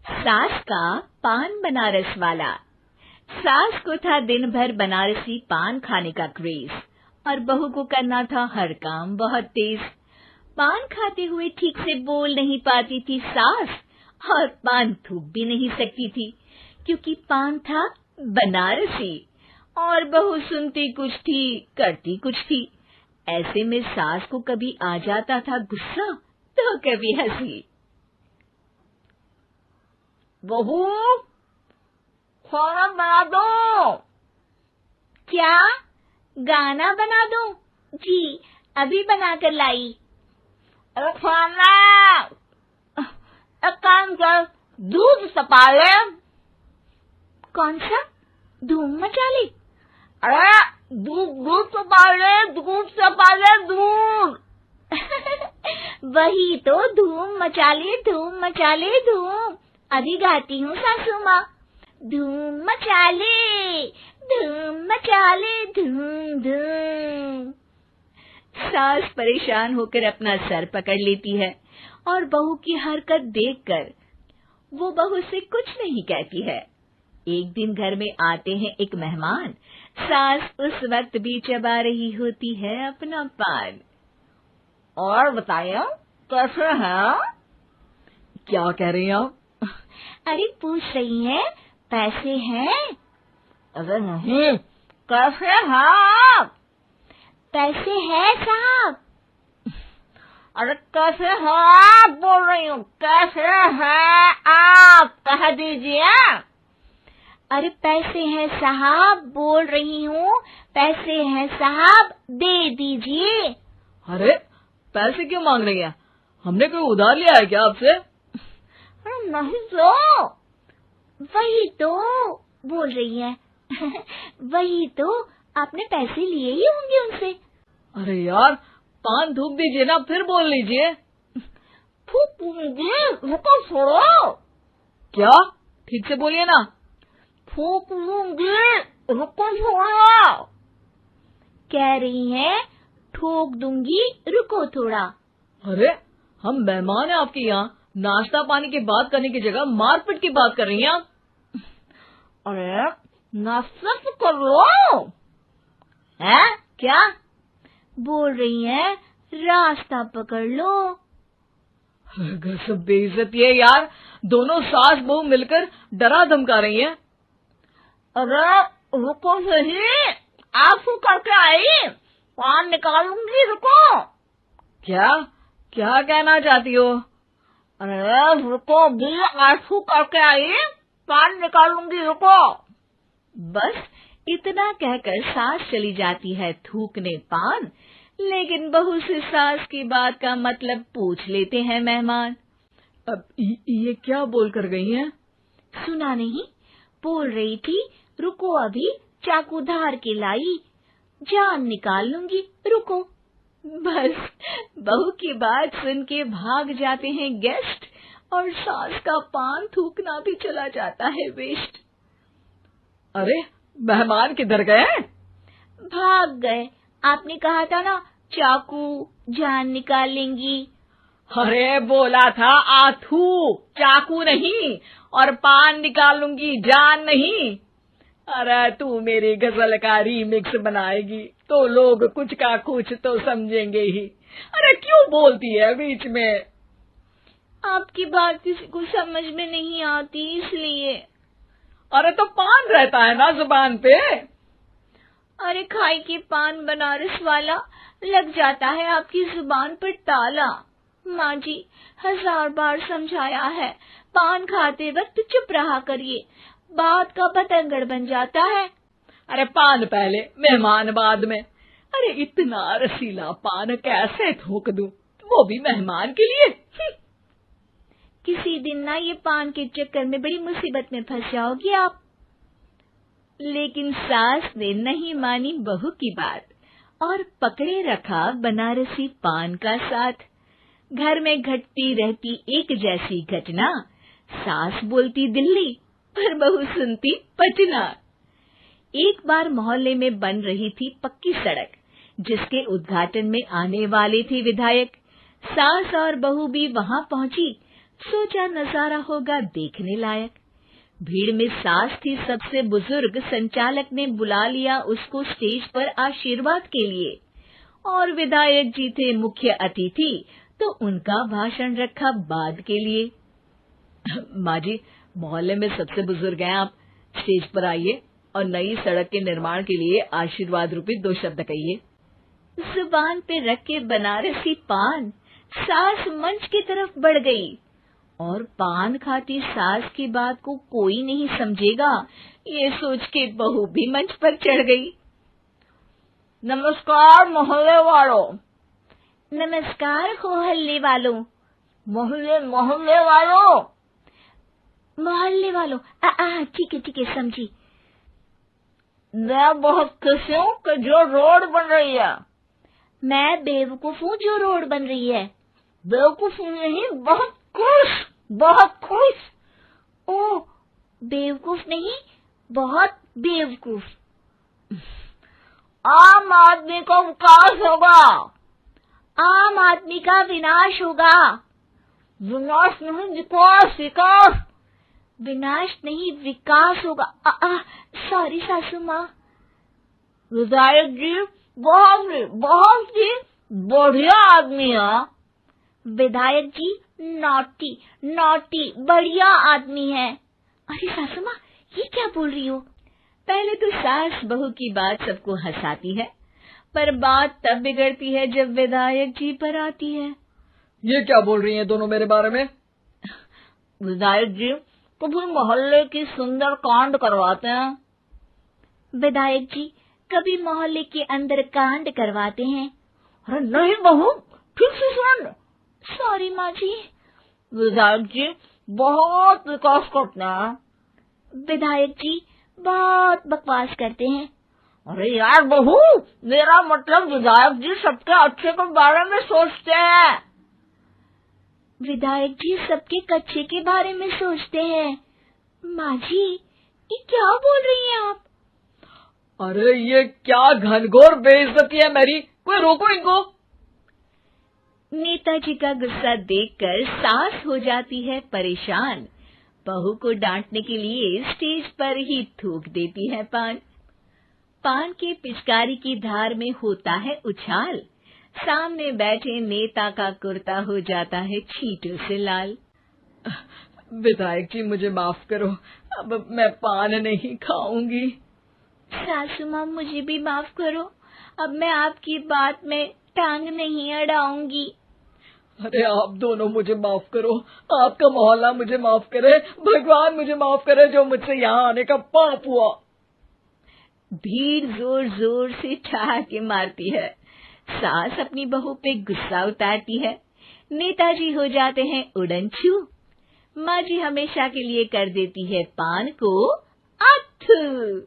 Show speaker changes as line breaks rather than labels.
सास का पान बनारस वाला। सास को था दिन भर बनारसी पान खाने का क्रेज और बहू को करना था हर काम बहुत तेज। पान खाते हुए ठीक से बोल नहीं पाती थी सास और पान थूक भी नहीं सकती थी क्योंकि पान था बनारसी और बहू सुनती कुछ थी करती कुछ थी। ऐसे में सास को कभी आ जाता था गुस्सा तो कभी हंसी।
बहू, खाना बना दो।
क्या? गाना बना दूं? जी, अभी बनाकर लाई।
अरे खाना, एक काम कर, दूध सपा ले।
कौन सा? धूम मचा ले?
अरे दूध सपा ले, दूध सपा ले, दूध।
वही तो, धूम मचा ले, धूम मचा ले, धूम। अभी गाती हूँ सासू माँ। धूम मचा ले, धूम मचा ले, धूम धूम। सास परेशान होकर अपना सर पकड़ लेती है और बहू की हरकत देखकर वो बहू से कुछ नहीं कहती है। एक दिन घर में आते हैं एक मेहमान। सास उस वक्त भी चबा रही होती है अपना पान।
और बताइए, कैसे हैं?
क्या कह रही हैं आप? अरे पूछ रही हैं पैसे हैं?
अरे नहीं, कैसे हैं आप?
पैसे हैं साहब।
अरे कैसे हैं आप बोल रही हूँ, कैसे हैं आप कह दीजिए।
अरे पैसे हैं साहब बोल रही हूँ, पैसे हैं साहब दे दीजिए।
अरे पैसे क्यों मांग रही हैं? हमने कोई उधार लिया है क्या आपसे? नहीं तो।
वही तो बोल रही है। वही तो, आपने पैसे लिए ही होंगे उनसे।
अरे यार, पान थूक दीजिए ना, फिर बोल लीजिए। थूक लूंगी, रुको छोड़ो। क्या? ठीक से बोलिए ना। थूक लूंगी, रुको छोड़ो।
कह रही हैं ठोक दूंगी, रुको थोड़ा।
अरे हम मेहमान हैं आपके यहाँ, नाश्ता पानी की बात करने की जगह मारपीट की बात कर रही हैं आप। अरे नाश्ता तो कर लो। है क्या
बोल रही हैं? रास्ता पकड़ लो।
गजब बेइज्जती है यार, दोनों सास बहू मिलकर डरा धमका रही हैं। अरे रुको सही, आंसू करके आई, पान निकालूंगी, रुको। क्या क्या कहना चाहती हो? अरे रुको भी, आंसू करके आई, पान निकालूंगी, रुको।
बस इतना कहकर सास चली जाती है थूकने पान, लेकिन बहू से सास की बात का मतलब पूछ लेते हैं मेहमान।
अब ये क्या बोल कर गई हैं?
सुना नहीं? बोल रही थी रुको अभी, चाकू धार के लाई, जान निकाल लूंगी, रुको। बस बहू की बात सुन के भाग जाते हैं गेस्ट और सास का पान थूकना भी चला जाता है वेस्ट।
अरे मेहमान किधर गए?
भाग गए। आपने कहा था ना चाकू जान निकाल लेंगी।
अरे बोला था आथू, चाकू नहीं, और पान निकाल लूंगी, जान नहीं। अरे तू मेरी गजल का रीमिक्स बनाएगी तो लोग कुछ का कुछ तो समझेंगे ही। अरे क्यों बोलती है बीच में?
आपकी बात किसी को समझ में नहीं आती इसलिए।
अरे तो पान रहता है ना जुबान पे।
अरे खाई के पान बनारस वाला, लग जाता है आपकी जुबान पर ताला। माँ जी 1000 बार समझाया है, पान खाते वक्त चुप रहा करिए, बात का बतंगड़ बन जाता है।
अरे पान पहले, मेहमान बाद में। अरे इतना रसीला पान कैसे थूक दूं, वो भी मेहमान के लिए।
किसी दिन ना ये पान के चक्कर में बड़ी मुसीबत में फंस जाओगी आप। लेकिन सास ने नहीं मानी बहू की बात और पकड़े रखा बनारसी पान का साथ। घर में घटती रहती एक जैसी घटना, सास बोलती दिल्ली पर बहू सुनती पटना। एक बार मोहल्ले में बन रही थी पक्की सड़क, जिसके उद्घाटन में आने वाले थे विधायक। सास और बहू भी वहां पहुंची। सोचा नजारा होगा देखने लायक। भीड़ में सास थी सबसे बुजुर्ग। संचालक ने बुला लिया उसको स्टेज पर आशीर्वाद के लिए, और विधायक जी थे मुख्य अतिथि, तो उनका भाषण रखा बाद के लिए। माँ जी, मोहल्ले में सबसे बुजुर्ग हैं आप, स्टेज पर आइए और नई सड़क के निर्माण के लिए आशीर्वाद रूपी 2 शब्द कहिए। जुबान पे रख के बनारसी पान सास मंच की तरफ बढ़ गई, और पान खाती सास की बात को कोई नहीं समझेगा, ये सोच के बहू भी मंच पर चढ़ गई।
नमस्कार मोहल्ले वालों।
नमस्कार मोहल्ले वालों।
मोहल्ले मोहल्ले वालों।
मोहल्ले वालों, ठीक है समझी।
मैं बहुत खुश हूँ कि जो रोड बन रही है।
मैं बेवकूफ हूँ जो रोड बन रही है।
बेवकूफ नहीं, बहुत खुश, बहुत खुश।
ओह, बेवकूफ नहीं, बहुत बेवकूफ।
आम आदमी का विकास होगा।
आम आदमी का विनाश होगा।
विनाश नहीं, विकास, विकास।
विनाश नहीं, विकास होगा। सॉरी सासू माँ।
विधायक जी बहुत ही बढ़िया आदमी है।
विधायक जी नॉटी नॉटी बढ़िया आदमी है। अरे सासू माँ, ये क्या बोल रही हो? पहले तो सास बहू की बात सबको हंसाती है, पर बात तब बिगड़ती है जब विधायक जी पर आती है।
ये क्या बोल रही हैं दोनों मेरे बारे में? विधायक जी कभी मोहल्ले की सुंदर कांड करवाते हैं।
विधायक जी कभी मोहल्ले के अंदर कांड करवाते हैं।
अरे नहीं बहू, ठीक से सुन।
सॉरी माँ जी।
विधायक जी बहुत विकास करते हैं।
विधायक जी बहुत बकवास करते हैं।
अरे यार बहू, मेरा मतलब विधायक जी सबके अच्छे के बारे में सोचते हैं।
विधायक जी सबके कच्चे के बारे में सोचते हैं। माँ जी, ये क्या बोल रही हैं आप?
अरे ये क्या घनघोर बेइज्जती है मेरी, कोई रोको इनको।
नेताजी का गुस्सा देखकर सास हो जाती है परेशान। बहू को डांटने के लिए स्टेज पर ही थूक देती है पान। पान के पिचकारी की धार में होता है उछाल। सामने बैठे नेता का कुर्ता हो जाता है छींटों से लाल।
विधायक जी मुझे माफ करो, अब मैं पान नहीं खाऊंगी।
सासू माँ मुझे भी माफ करो, अब मैं आपकी बात में टांग नहीं अड़ाऊंगी।
अरे आप दोनों मुझे माफ करो, आपका मोहल्ला मुझे माफ करे, भगवान मुझे माफ करे जो मुझसे यहाँ आने का पाप हुआ।
भीड़ जोर जोर से ठहाके मारती है। सास अपनी बहू पे गुस्सा उतारती है। नेताजी हो जाते हैं उड़नछू। माँ जी हमेशा के लिए कर देती है पान को अथू।